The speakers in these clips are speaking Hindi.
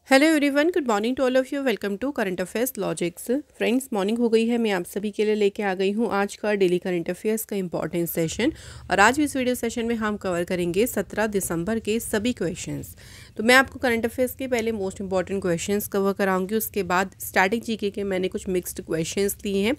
Hello everyone, good morning to all of you. Welcome to current affairs logics. Friends, morning हो गई है। मैं आप सभी के लिए लेके आ गई हूँ आज का डेली करंट अफेयर्स का इंपॉर्टेंट सेशन। और आज इस वीडियो सेशन में हम कवर करेंगे 17 दिसंबर के सभी क्वेश्चंस। तो मैं आपको करंट अफेयर्स के पहले मोस्ट इंपॉर्टेंट क्वेश्चंस कवर कराऊंगी। उसके बाद स्टैटिक जीके के मैंने कुछ मिक्स्ड क्वेश्चंस लिए हैं।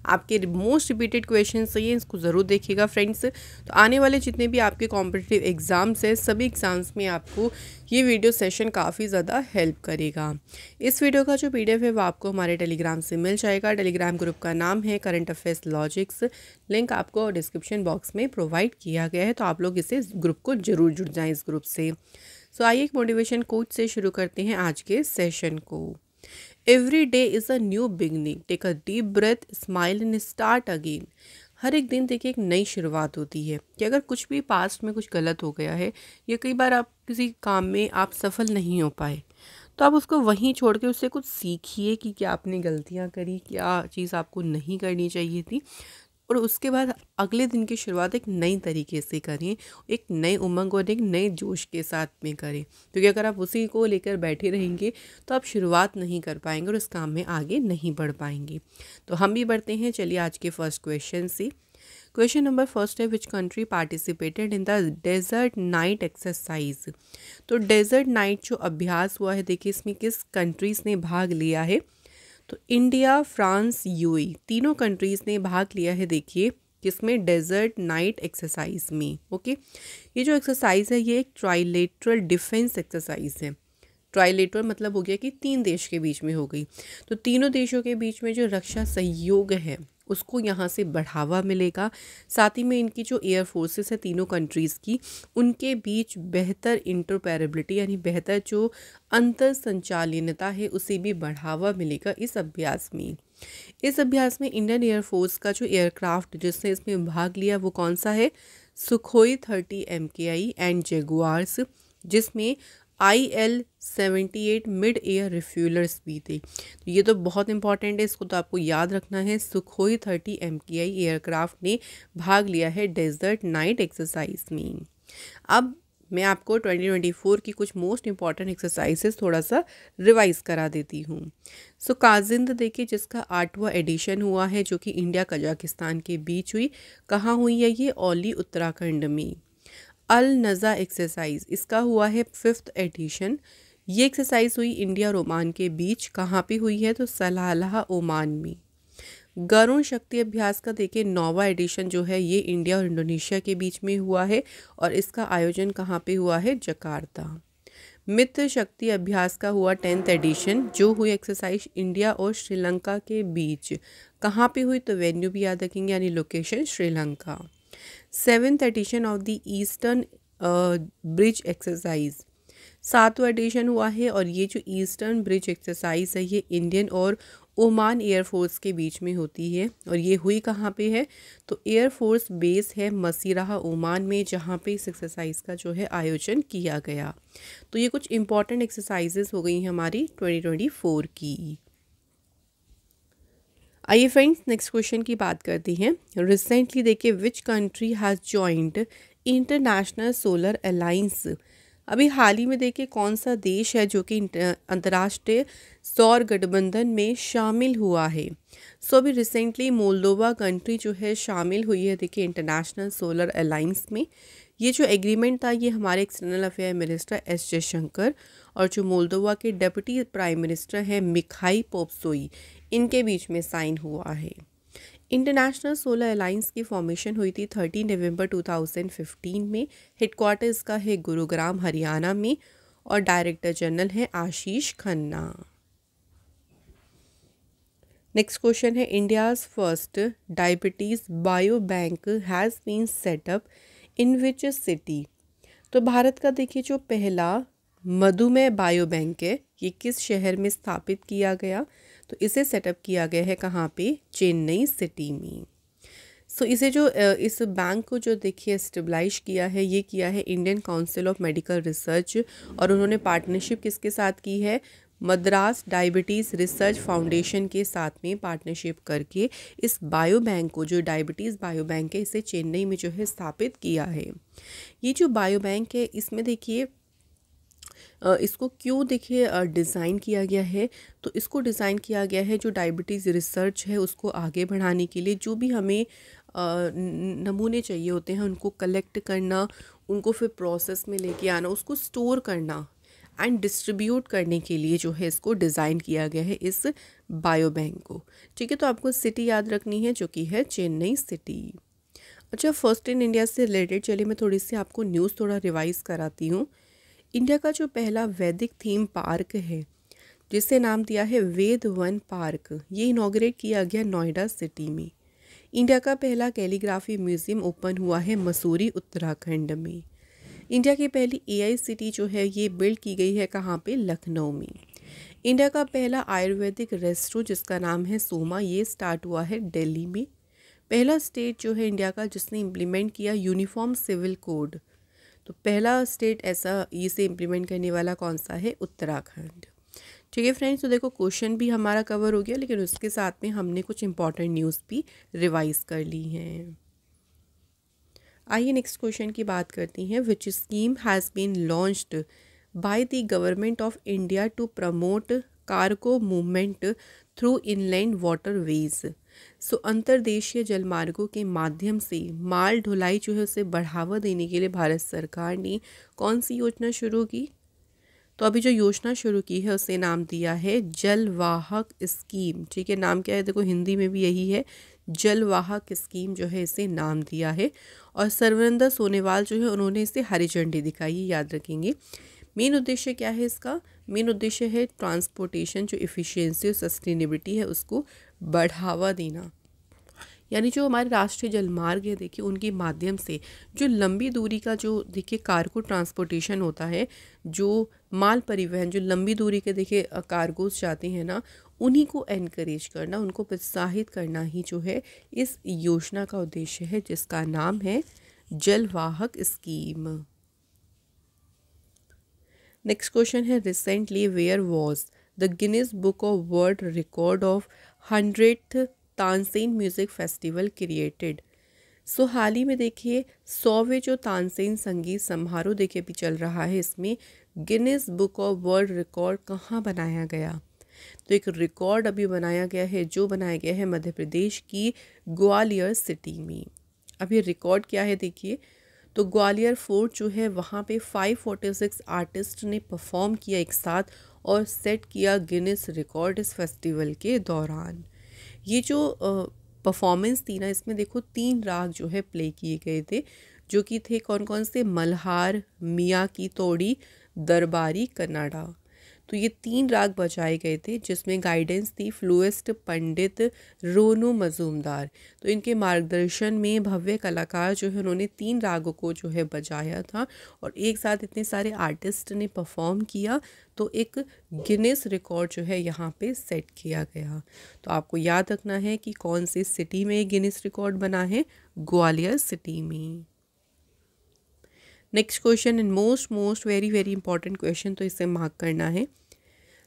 आपके मोस्ट रिपीटेड क्वेश्चन चाहिए, इसको ज़रूर देखिएगा फ्रेंड्स। तो आने वाले जितने भी आपके कॉम्पिटिटिव एग्ज़ाम्स हैं, सभी एग्ज़ाम्स में आपको ये वीडियो सेशन काफ़ी ज़्यादा हेल्प करेगा। इस वीडियो का जो पीडीएफ है वो आपको हमारे टेलीग्राम से मिल जाएगा। टेलीग्राम ग्रुप का नाम है करंट अफेयर्स लॉजिक्स। लिंक आपको डिस्क्रिप्शन बॉक्स में प्रोवाइड किया गया है, तो आप लोग इसे ग्रुप को ज़रूर जुड़ जाएं इस ग्रुप से। सो आइए एक मोटिवेशन कोट से शुरू करते हैं आज के सेशन को। Every day is a new beginning, take a deep breath, smile and start again. हर एक दिन देखिए एक नई शुरुआत होती है कि अगर कुछ भी पास्ट में कुछ गलत हो गया है या कई बार आप किसी काम में आप सफल नहीं हो पाए, तो आप उसको वहीं छोड़ के उससे कुछ सीखिए कि क्या आपने गलतियां करी, क्या चीज़ आपको नहीं करनी चाहिए थी। और उसके बाद अगले दिन की शुरुआत एक नई तरीके से करें, एक नए उमंग और एक नए जोश के साथ में करें। क्योंकि अगर आप उसी को लेकर बैठे रहेंगे तो आप शुरुआत नहीं कर पाएंगे और उस काम में आगे नहीं बढ़ पाएंगे। तो हम भी बढ़ते हैं। चलिए आज के फर्स्ट क्वेश्चन से। क्वेश्चन नंबर फर्स्ट है, which country participated in the Desert Knight exercise. तो डेजर्ट नाइट जो अभ्यास हुआ है, देखिए इसमें किस कंट्रीज़ ने भाग लिया है। तो इंडिया, फ्रांस, यूएई, तीनों कंट्रीज़ ने भाग लिया है। देखिए किसमें, डेजर्ट नाइट एक्सरसाइज में। ओके, ये जो एक्सरसाइज है ये एक ट्राइलेटरल डिफेंस एक्सरसाइज है। ट्राइलेटरल मतलब हो गया कि तीन देश के बीच में हो गई। तो तीनों देशों के बीच में जो रक्षा सहयोग है उसको यहाँ से बढ़ावा मिलेगा। साथ ही में इनकी जो एयर फोर्सेस है तीनों कंट्रीज़ की, उनके बीच बेहतर इंटरऑपरेबिलिटी यानी बेहतर जो अंतर संचालनता है उसे भी बढ़ावा मिलेगा इस अभ्यास में। इस अभ्यास में इंडियन एयरफोर्स का जो एयरक्राफ्ट जिसने इसमें भाग लिया वो कौन सा है, सुखोई 30 MKI एंड जेगुआर्स, जिसमें IL-78 मिड एयर रिफ्यूलर्स भी थे। तो ये तो बहुत इंपॉर्टेंट है, इसको तो आपको याद रखना है। सुखोई 30 MKI एयरक्राफ्ट ने भाग लिया है डेजर्ट नाइट एक्सरसाइज में। अब मैं आपको 2024 की कुछ मोस्ट इंपॉर्टेंट एक्सरसाइजेस थोड़ा सा रिवाइज करा देती हूँ। सो काजिंद देखिए जिसका 8वां एडिशन हुआ है, जो कि इंडिया कजाकिस्तान के बीच हुई। कहाँ हुई है ये, औली उत्तराखंड में। अल नज़ा एक्सरसाइज, इसका हुआ है 5th एडिशन। ये एक्सरसाइज हुई इंडिया और ओमान के बीच। कहाँ पे हुई है, तो सलाला ओमान में। गरुण शक्ति अभ्यास का देखिए 9वां एडिशन जो है ये इंडिया और इंडोनेशिया के बीच में हुआ है और इसका आयोजन कहाँ पे हुआ है, जकार्ता। मित्र शक्ति अभ्यास का हुआ 10th एडिशन, जो हुई एक्सरसाइज इंडिया और श्रीलंका के बीच। कहाँ पे हुई, तो वेन्यू भी याद रखेंगे यानी location Sri Lanka. 7th addition of the eastern bridge exercise, 7वां addition हुआ है। और ये जो ईस्टर्न ब्रिज एक्सरसाइज है ये इंडियन और ओमान एयरफोर्स के बीच में होती है। और ये हुई कहाँ पे है, तो एयरफोर्स बेस है मसीराहा ओमान में, जहाँ पे इस एक्सरसाइज का जो है आयोजन किया गया। तो ये कुछ इंपॉर्टेंट एक्सरसाइजेस हो गई हैं हमारी 2024 की। आइए फ्रेंड्स नेक्स्ट क्वेश्चन की बात करते हैं। रिसेंटली देखिए, which country has joint international solar alliance. अभी हाल ही में देखिए कौन सा देश है जो कि अंतर्राष्ट्रीय सौर गठबंधन में शामिल हुआ है। सो अभी रिसेंटली मोल्दोवा कंट्री जो है शामिल हुई है देखिए इंटरनेशनल सोलर अलायंस में। ये जो एग्रीमेंट था ये हमारे external affair minister S Jaishankar और जो मोल्दोवा के डेप्यूटी प्राइम मिनिस्टर हैं मिखाई पोप्सोई, इनके बीच में साइन हुआ है। इंटरनेशनल सोलर अलायंस की फॉर्मेशन हुई थी 30 नवंबर 2015 में। हेडक्वार्टर इसका है गुरुग्राम हरियाणा में और डायरेक्टर जनरल है आशीष खन्ना। नेक्स्ट क्वेश्चन है, India's first diabetes bio bank has been set up in which city. तो भारत का देखिए जो पहला मधुमेह बायो बैंक है ये किस शहर में स्थापित किया गया, तो इसे सेटअप किया गया है कहाँ पे, चेन्नई सिटी में। सो इसे जो इस बैंक को जो देखिए स्टेबलाइज किया है ये किया है Indian council of medical research. और उन्होंने पार्टनरशिप किसके साथ की है, मद्रास डायबिटीज़ रिसर्च फाउंडेशन के साथ में पार्टनरशिप करके इस बायो बैंक को, जो डायबिटीज़ बायो बैंक है, इसे चेन्नई में जो है स्थापित किया है। ये जो बायो बैंक है इसमें देखिए इसको क्यों देखिए डिज़ाइन किया गया है, तो इसको डिज़ाइन किया गया है जो डायबिटीज़ रिसर्च है उसको आगे बढ़ाने के लिए। जो भी हमें नमूने चाहिए होते हैं उनको कलेक्ट करना, उनको फिर प्रोसेस में लेके आना, उसको स्टोर करना एंड डिस्ट्रीब्यूट करने के लिए जो है इसको डिज़ाइन किया गया है इस बायो बैंक को। ठीक है, तो आपको सिटी याद रखनी है जो कि है चेन्नई सिटी। अच्छा, फर्स्ट इन इंडिया से रिलेटेड चलिए मैं थोड़ी सी आपको न्यूज़ थोड़ा रिवाइज़ कराती हूँ। इंडिया का जो पहला वैदिक थीम पार्क है जिसे नाम दिया है वेद वन पार्क, ये इनॉग्रेट किया गया नोएडा सिटी में। इंडिया का पहला कैलीग्राफी म्यूज़ियम ओपन हुआ है मसूरी उत्तराखंड में। इंडिया की पहली एआई सिटी जो है ये बिल्ड की गई है कहाँ पे, लखनऊ में। इंडिया का पहला आयुर्वेदिक रेस्टोरेंट जिसका नाम है सोमा, ये स्टार्ट हुआ है दिल्ली में। पहला स्टेट जो है इंडिया का जिसने इम्प्लीमेंट किया यूनिफॉर्म सिविल कोड, तो पहला स्टेट ऐसा इसे इम्प्लीमेंट करने वाला कौन सा है, उत्तराखंड। ठीक है फ्रेंड्स, तो देखो क्वेश्चन भी हमारा कवर हो गया, लेकिन उसके साथ में हमने कुछ इंपॉर्टेंट न्यूज़ भी रिवाइज कर ली हैं। आइए नेक्स्ट क्वेश्चन की बात करती हैं। Which scheme has been launched by the government of India to promote cargo movement through inland waterways. So अंतर्देशीय जलमार्गों के माध्यम से माल ढुलाई जो है उसे बढ़ावा देने के लिए भारत सरकार ने कौन सी योजना शुरू की। तो अभी जो योजना शुरू की है उसे नाम दिया है जलवाहक स्कीम। ठीक है, नाम क्या है, देखो हिंदी में भी यही है, जलवाहक स्कीम जो है इसे नाम दिया है। और सर्वानंद सोनोवाल जो है उन्होंने इसे हरी झंडी दिखाई, याद रखेंगे। मेन उद्देश्य क्या है इसका, मेन उद्देश्य है ट्रांसपोर्टेशन जो इफ़िशियंसी और सस्टेनेबिलिटी है उसको बढ़ावा देना। यानी जो हमारे राष्ट्रीय जलमार्ग है देखिए उनके माध्यम से जो लंबी दूरी का जो देखिए कार्गो ट्रांसपोर्टेशन होता है, जो माल परिवहन जो लंबी दूरी के देखिए कार्गोस जाते हैं ना, उन्हीं को एनकरेज करना, उनको प्रोत्साहित करना ही जो है इस योजना का उद्देश्य है जिसका नाम है जलवाहक स्कीम। नेक्स्ट क्वेश्चन है, recently where was the Guinness book of world record of 100th Tansen music festival created. So हाल ही में देखिए 100वें जो तानसेन संगीत समारोह देखिए भी चल रहा है, इसमें Guinness book of world record कहाँ बनाया गया। तो एक रिकॉर्ड अभी बनाया गया है, जो बनाया गया है मध्य प्रदेश की ग्वालियर सिटी में। अभी रिकॉर्ड क्या है देखिए, तो ग्वालियर फोर्ट जो है वहाँ पे 546 आर्टिस्ट ने परफॉर्म किया एक साथ और सेट किया गिनीज रिकॉर्ड इस फेस्टिवल के दौरान। ये जो परफॉर्मेंस थी ना, इसमें देखो 3 राग जो है प्ले किए गए थे, जो कि थे कौन कौन से, मल्हार, मियाँ की तोड़ी, दरबारी, कन्नाडा। तो ये 3 राग बजाए गए थे जिसमें गाइडेंस थी फ्लूइस्ट पंडित रोनू मजूमदार। तो इनके मार्गदर्शन में भव्य कलाकार जो है उन्होंने 3 रागों को जो है बजाया था और एक साथ इतने सारे आर्टिस्ट ने परफॉर्म किया, तो एक गिनीज रिकॉर्ड जो है यहाँ पे सेट किया गया। तो आपको याद रखना है कि कौन सी सिटी में गिनीज रिकॉर्ड बना है, ग्वालियर सिटी में। Next question and most very very important question, तो इसे मार्क करना है।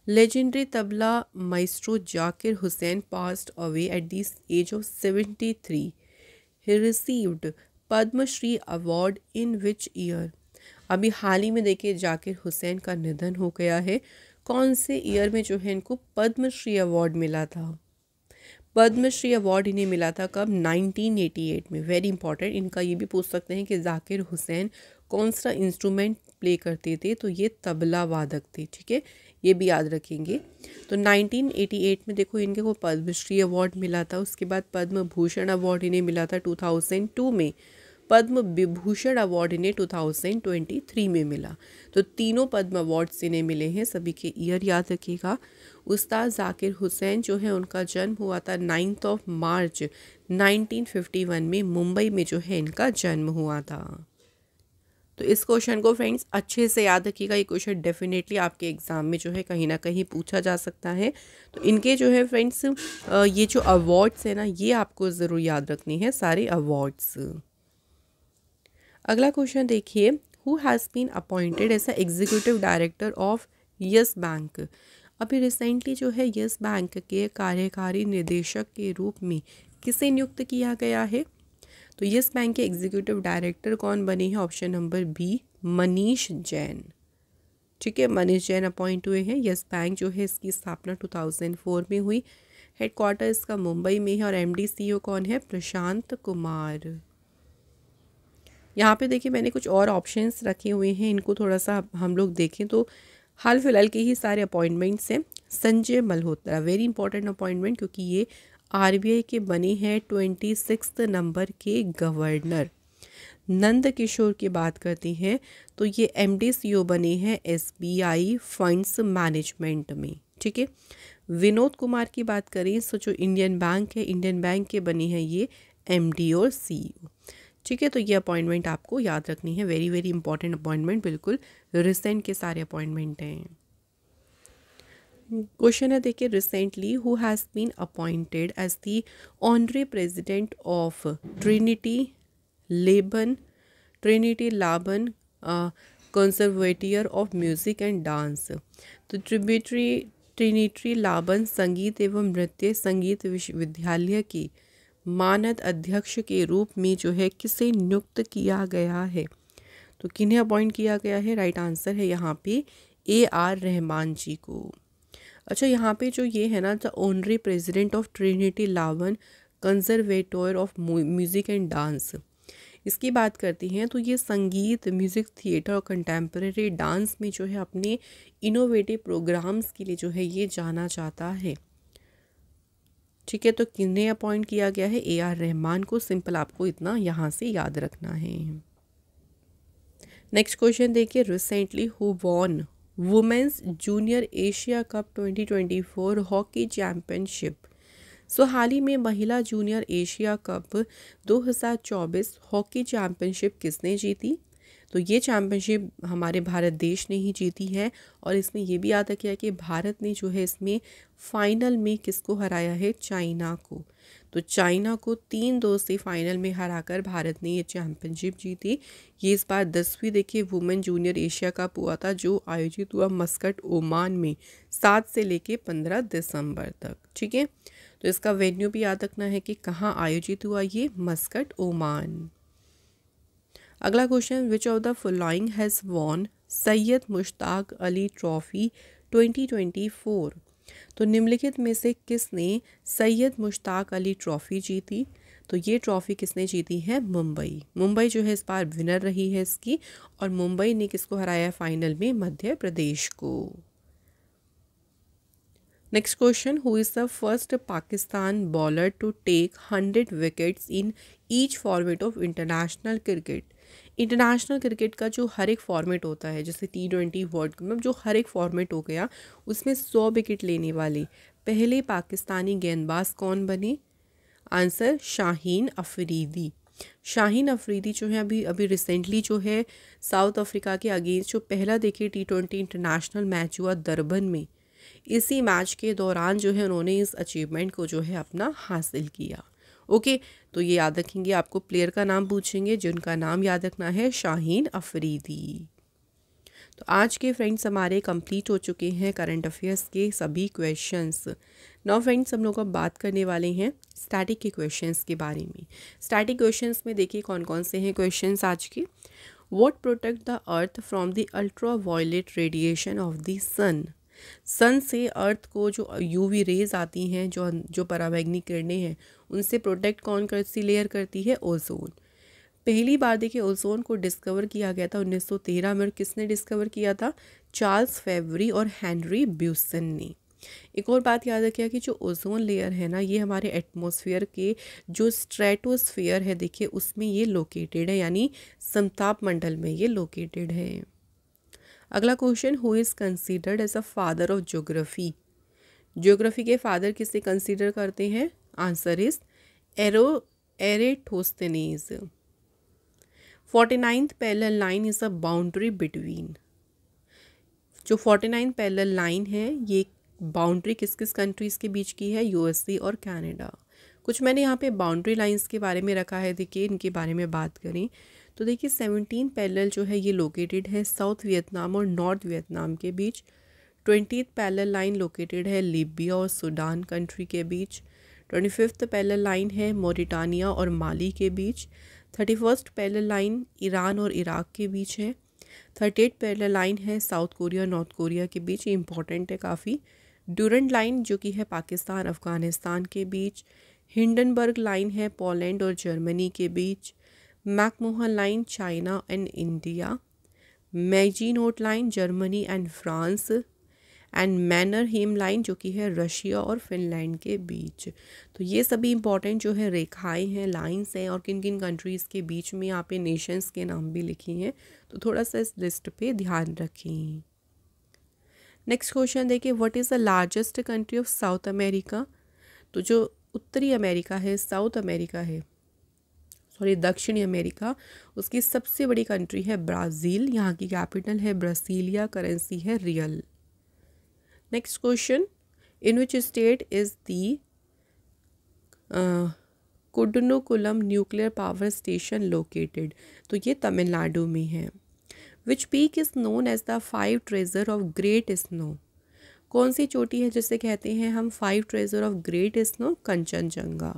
Legendary tabla maestro Zakir Hussain passed away at the age of 73। He received Padmashri award in which year. अभी हाल ही में देखिए जाकिर हुसैन का निधन हो गया है, कौन से ईयर में जो है इनको पद्मश्री अवार्ड मिला था। पद्मश्री अवार्ड इन्हें मिला था कब, 1988 में। वेरी इंपॉर्टेंट, इनका ये भी पूछ सकते हैं कि जाकिर हुसैन कौन सा इंस्ट्रूमेंट प्ले करते थे, तो ये तबला वादक थे। ठीक है, ये भी याद रखेंगे। तो 1988 में देखो इनके को पद्मश्री अवार्ड मिला था। उसके बाद पद्म भूषण अवार्ड इन्हें मिला था 2002 में। पद्म विभूषण अवार्ड इन्हें 2023 में मिला। तो तीनों पद्म अवार्ड्स इन्हें मिले हैं, सभी के ईयर याद रखिएगा। उस्ताद जाकिर हुसैन जो है उनका जन्म हुआ था 9 मार्च 1951 में, मुंबई में जो है इनका जन्म हुआ था। तो इस क्वेश्चन को फ्रेंड्स अच्छे से याद रखिएगा, ये क्वेश्चन डेफिनेटली आपके एग्ज़ाम में जो है कहीं ना कहीं पूछा जा सकता है। तो इनके जो है फ्रेंड्स ये जो अवार्ड्स है ना, ये आपको ज़रूर याद रखनी है, सारे अवार्ड्स। अगला क्वेश्चन देखिए, who has been appointed as a executive director of Yes Bank. अभी रिसेंटली जो है यस बैंक के कार्यकारी निदेशक के रूप में किसे नियुक्त किया गया है। तो यस बैंक के एग्जीक्यूटिव डायरेक्टर कौन बने हैं, option number B, Manish Jain. ठीक है, मनीष जैन अपॉइंट हुए हैं। यस बैंक जो है इसकी स्थापना 2004 में हुई। हेडक्वार्टर इसका मुंबई में है और एमडी सीईओ कौन है? प्रशांत कुमार। यहाँ पे देखिए मैंने कुछ और ऑप्शंस रखे हुए हैं, इनको थोड़ा सा हम लोग देखें तो हाल फिलहाल के ही सारे अपॉइंटमेंट्स हैं। Sanjay Malhotra, very important appointment, क्योंकि ये आरबीआई के बने हैं 26 नंबर के गवर्नर। नंद किशोर की बात करती हैं तो ये एमडी सीईओ बने हैं एसबीआई फंड्स मैनेजमेंट में। ठीक है, विनोद कुमार की बात करें तो जो इंडियन बैंक है, इंडियन बैंक के बने हैं ये एमडी और सीईओ। ठीक है, तो ये अपॉइंटमेंट आपको याद रखनी है, वेरी वेरी इंपॉर्टेंट अपॉइंटमेंट, बिल्कुल रिसेंट के सारे अपॉइंटमेंट हैं। क्वेश्चन है देखिए, recently who has been appointed as the honorary president of Trinity Laban conservatoire of music and dance. तो ट्रिनिटी लाबन संगीत एवं नृत्य संगीत विश्वविद्यालय की मानद अध्यक्ष के रूप में जो है किसे नियुक्त किया गया है? तो किन्हें अपॉइंट किया गया है? राइट आंसर है यहाँ पे AR रहमान जी को। अच्छा, यहाँ पे जो ये है ना, the honorary president of Trinity Laban conservatoire of music and dance, इसकी बात करती हैं तो ये संगीत, म्यूज़िक, थिएटर और कंटेम्प्रेरी डांस में जो है अपने इनोवेटिव प्रोग्राम्स के लिए जो है ये जाना जाता है। ठीक है, तो किन्हें अपॉइंट किया गया है? AR रहमान को। सिंपल आपको इतना यहाँ से याद रखना है। नेक्स्ट क्वेश्चन देखिए, recently who won women's junior Asia cup 2024 hockey championship. So हाल ही में महिला junior Asia cup 2024 hockey championship किसने जीती? तो ये चैम्पियनशिप हमारे भारत देश ने ही जीती है और इसमें ये भी याद रखिए कि भारत ने जो है इसमें फाइनल में किसको हराया है? चाइना को। तो चाइना को 3-2 से फाइनल में हराकर भारत ने ये चैम्पियनशिप जीती। ये इस बार 10वीं देखिए वुमेन जूनियर एशिया कप हुआ था, जो आयोजित हुआ मस्कट ओमान में 7 से लेके 15 दिसंबर तक। ठीक है, तो इसका वेन्यू भी याद रखना है कि कहाँ आयोजित हुआ ये? Muscat Oman. अगला question, which of the following has won Syed Mushtaq Ali trophy 2024। तो निम्नलिखित में से किसने सैयद मुश्ताक अली ट्रॉफी जीती? तो ये ट्रॉफी किसने जीती है? मुंबई जो है इस बार विनर रही है इसकी, और मुंबई ने किसको हराया फाइनल में? मध्य प्रदेश को। Next question, who is the first Pakistan bowler to take 100 wickets in each format of international cricket. International cricket का जो हर एक फॉर्मेट होता है, जैसे T20 वर्ल्ड कप में जो हर एक फॉर्मेट हो गया, उसमें 100 विकेट लेने वाले पहले पाकिस्तानी गेंदबाज कौन बने? आंसर शाहीन अफरीदी। शाहीन अफरीदी जो है अभी रिसेंटली जो है साउथ अफ्रीका के अगेंस्ट जो पहला देखिए T20 इंटरनेशनल मैच हुआ दरबन में, इसी मैच के दौरान जो है उन्होंने इस अचीवमेंट को जो है अपना हासिल किया। ओके, तो ये याद रखेंगे, आपको प्लेयर का नाम पूछेंगे जिनका नाम याद रखना है शाहीन अफरीदी। तो आज के फ्रेंड्स हमारे कंप्लीट हो चुके हैं करंट अफेयर्स के सभी क्वेश्चंस। नाउ फ्रेंड्स हम लोग अब बात करने वाले हैं स्टैटिक के क्वेश्चंस के बारे में। स्टैटिक क्वेश्चंस में देखिए कौन कौन से हैं क्वेश्चंस आज के। What protect the earth from the ultra violet radiation of the sun. Sun से अर्थ को जो यूवी रेज आती हैं, जो पराबैंगनी किरणें हैं, उनसे प्रोटेक्ट कौन सी लेयर करती है? ओजोन। पहली बार देखिए ओजोन को डिस्कवर किया गया था 1913 में। किसने डिस्कवर किया था? चार्ल्स फेवरी और हेनरी ब्यूसन ने। एक और बात याद रखिए कि जो ओजोन लेयर है ना, ये हमारे एटमॉस्फेयर के जो स्ट्रेटोस्फेयर है देखिए उसमें ये लोकेटेड है, यानी समताप मंडल में ये लोकेटेड है। अगला question, who is considered as a father of geography. Geography के फादर किसे कंसीडर करते हैं? Answer is Eratosthenes. 49th parallel line is a boundary between. जो 49th पैरेलल लाइन है ये बाउंड्री किस किस कंट्रीज़ के बीच की है? USA और कनाडा। कुछ मैंने यहाँ पे बाउंड्री लाइंस के बारे में रखा है, देखिए इनके बारे में बात करें तो देखिए 17 पैरेलल जो है ये लोकेटेड है साउथ वियतनाम और नॉर्थ वियतनाम के बीच। 20th पैरेलल लाइन लोकेटेड है लीबिया और सूडान कंट्री के बीच। 25th पैरेलल लाइन है मॉरिटानिया और माली के बीच। 31st पैरेलल लाइन ईरान और इराक के बीच है। 38 पैरेलल लाइन है साउथ कोरिया नॉर्थ कोरिया के बीच, ये इंपॉर्टेंट है काफ़ी। ड्यूरेंट लाइन जो कि है पाकिस्तान अफ़गानिस्तान के बीच। हिंडनबर्ग लाइन है पोलैंड और जर्मनी के बीच। McMahon line China and India. Maginot line Germany and France. And Mannerheim line जो कि है रशिया और फिनलैंड के बीच। तो ये सभी इंपॉर्टेंट जो है रेखाएं हैं, लाइंस हैं, और किन किन कंट्रीज़ के बीच में यहाँ पे नेशंस के नाम भी लिखे हैं, तो थोड़ा सा इस लिस्ट पे ध्यान रखें। नेक्स्ट क्वेश्चन देखिए, what is the largest country of south America. तो जो उत्तरी अमेरिका है, साउथ अमेरिका है, सॉरी दक्षिणी अमेरिका, उसकी सबसे बड़ी कंट्री है ब्राज़ील। यहाँ की कैपिटल है ब्रासीलिया, करेंसी है real. Next question, in which state is the Kudankulam nuclear power station located. तो ये तमिलनाडु में है। Which peak is known as the 5 treasure of great snow. कौन सी चोटी है जिसे कहते हैं हम 5 treasure of great snow, Kanchenjunga.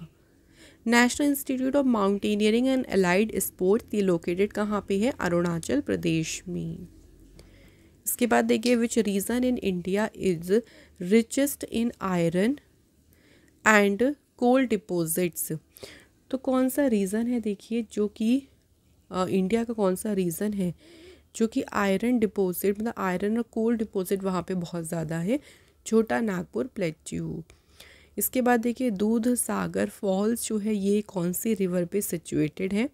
National institute of mountaineering and allied sports, ये लोकेटेड कहाँ पे है, अरुणाचल प्रदेश में। इसके बाद देखिए, which reason in India is richest in iron and coal deposits. तो कौन सा रीज़न है देखिए, जो कि इंडिया का कौन सा रीज़न है जो कि आयरन डिपॉजिट, मतलब आयरन और कोल डिपॉजिट वहाँ पे बहुत ज़्यादा है, छोटा नागपुर प्लेट्यू। इसके बाद देखिए, दूध सागर फॉल्स जो है ये कौन सी रिवर पे सिचुएटेड है।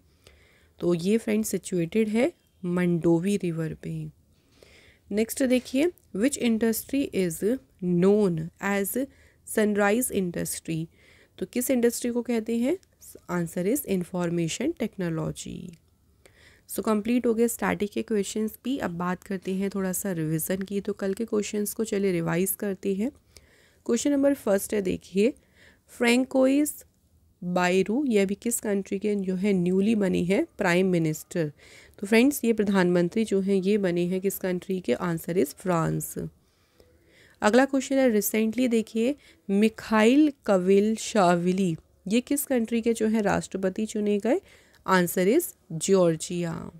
तो ये फ्रेंड सिचुएटेड है मंडोवी रिवर पे। नेक्स्ट देखिए, which industry is known as sunrise industry. तो किस इंडस्ट्री को कहते हैं, answer is information technology. So complete हो गए स्टैटिक के क्वेश्चंस भी। अब बात करते हैं थोड़ा सा रिवीजन की। तो कल के क्वेश्चंस को चलिए रिवाइज करते हैं। क्वेश्चन नंबर फर्स्ट है देखिए, फ्रैंकोइस बायरू, यह भी किस कंट्री के जो है न्यूली बनी है प्राइम मिनिस्टर। तो फ्रेंड्स ये प्रधानमंत्री जो हैं ये बने हैं किस कंट्री के, आंसर इज फ्रांस। अगला क्वेश्चन है, रिसेंटली देखिए मिखाइल कविलशाविली, ये किस कंट्री के जो है राष्ट्रपति चुने गए, answer is Georgia.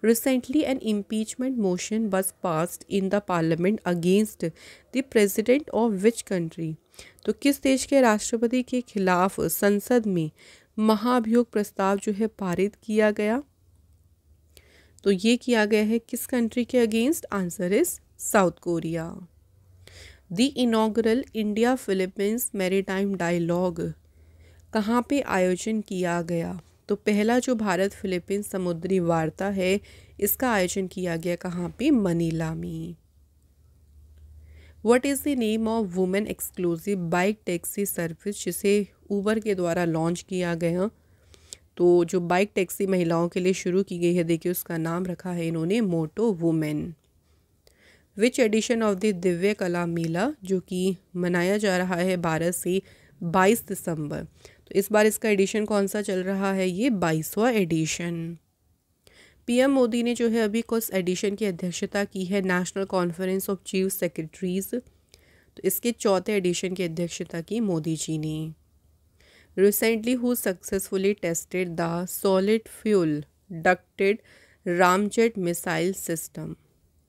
Recently, an impeachment motion was passed in the parliament against the president of which country? तो किस देश के राष्ट्रपति के खिलाफ संसद में महाभियोग प्रस्ताव जो है पारित किया गया। तो ये किया गया है किस कंट्री के against, answer is South Korea. The inaugural India Philippines maritime dialogue कहाँ पे आयोजन किया गया। तो पहला जो भारत फिलीपींस समुद्री वार्ता है इसका आयोजन किया गया कहाँ पे, मनीला में। What is the name of women exclusive bike taxi service, जिसे ऊबर के द्वारा लॉन्च किया गया। तो जो बाइक टैक्सी महिलाओं के लिए शुरू की गई है देखिए उसका नाम रखा है इन्होंने moto women. Which edition of the Divya Kala मेला, जो कि मनाया जा रहा है 12 से 22 दिसंबर। तो इस बार इसका एडिशन कौन सा चल रहा है, ये 22वां एडिशन। पीएम मोदी ने जो है अभी कुछ एडिशन की अध्यक्षता की है national conference of chief secretaries. तो इसके चौथे एडिशन की अध्यक्षता की मोदी जी ने। Recently who successfully tested the solid fuel ducted ramjet missile system.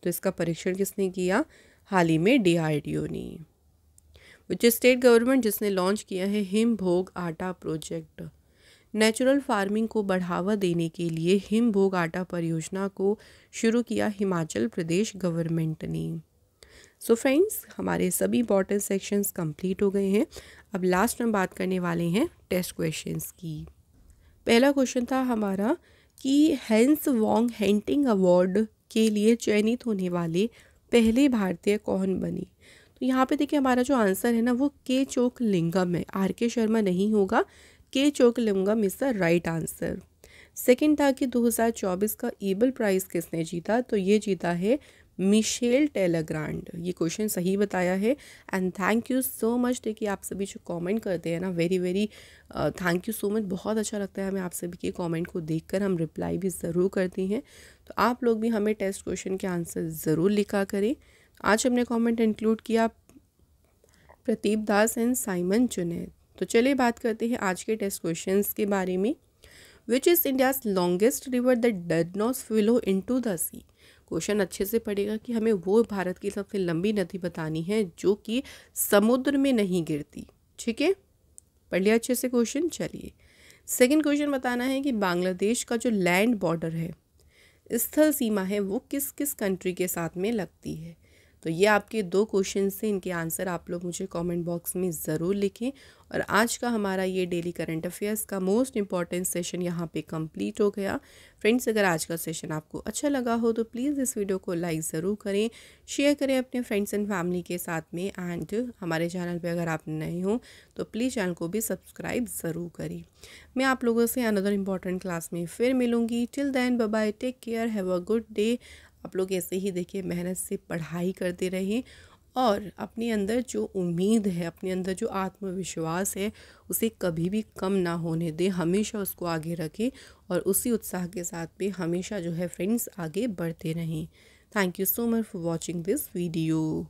तो इसका परीक्षण किसने किया, हाल ही में डीआरडीओ ने। विच स्टेट गवर्नमेंट, जिसने लॉन्च किया है हिमभोग आटा प्रोजेक्ट। नेचुरल फार्मिंग को बढ़ावा देने के लिए हिमभोग आटा परियोजना को शुरू किया हिमाचल प्रदेश गवर्नमेंट ने। सो फ्रेंड्स हमारे सभी इंपॉर्टेंट सेक्शंस कंप्लीट हो गए हैं। अब लास्ट में बात करने वाले हैं टेस्ट क्वेश्चंस की। पहला क्वेश्चन था हमारा कि हेंस वॉन्ग हेंटिंग अवार्ड के लिए चयनित होने वाले पहले भारतीय कौन बने। तो यहाँ पे देखिए हमारा जो आंसर है ना वो के चोकलिंगम है, आर के शर्मा नहीं होगा, K Chockalingam is the right answer. Second था कि 2024 का ईबल प्राइज़ किसने जीता। तो ये जीता है मिशेल टेलेग्रांड। ये क्वेश्चन सही बताया है and thank you so much. देखिए आप सभी जो कमेंट करते हैं ना, very very thank you so much. बहुत अच्छा लगता है हमें आप सभी के कमेंट को देखकर, हम रिप्लाई भी ज़रूर करते हैं। तो आप लोग भी हमें टेस्ट क्वेश्चन के आंसर ज़रूर लिखा करें। आज हमने कमेंट इंक्लूड किया प्रदीप दास एंड साइमन जुनैद। तो चलिए बात करते हैं आज के टेस्ट क्वेश्चंस के बारे में। Which is India's longest river that does not flow into the sea. Question अच्छे से पढ़ेगा कि हमें वो भारत की सबसे लंबी नदी बतानी है जो कि समुद्र में नहीं गिरती। ठीक है, पढ़ लिया अच्छे से क्वेश्चन। चलिए सेकंड क्वेश्चन बताना है कि बांग्लादेश का जो लैंड बॉर्डर है, स्थल सीमा है, वो किस किस कंट्री के साथ में लगती है। तो ये आपके दो क्वेश्चन से, इनके आंसर आप लोग मुझे कमेंट बॉक्स में ज़रूर लिखें। और आज का हमारा ये डेली करंट अफेयर्स का मोस्ट इंपॉर्टेंट सेशन यहाँ पे कंप्लीट हो गया। फ्रेंड्स, अगर आज का सेशन आपको अच्छा लगा हो तो प्लीज़ इस वीडियो को लाइक ज़रूर करें, शेयर करें अपने फ्रेंड्स एंड फैमिली के साथ में। एंड हमारे चैनल पे अगर आप नए हो तो प्लीज़ चैनल को भी सब्सक्राइब ज़रूर करें। मैं आप लोगों से अनदर इंपॉर्टेंट क्लास में फिर मिलूँगी। Till then bye bye, take care, have a good day. आप लोग ऐसे ही देखिए मेहनत से पढ़ाई करते रहें और अपने अंदर जो उम्मीद है, अपने अंदर जो आत्मविश्वास है, उसे कभी भी कम ना होने दें, हमेशा उसको आगे रखें और उसी उत्साह के साथ भी हमेशा जो है फ्रेंड्स आगे बढ़ते रहें। Thank you so much for watching this video.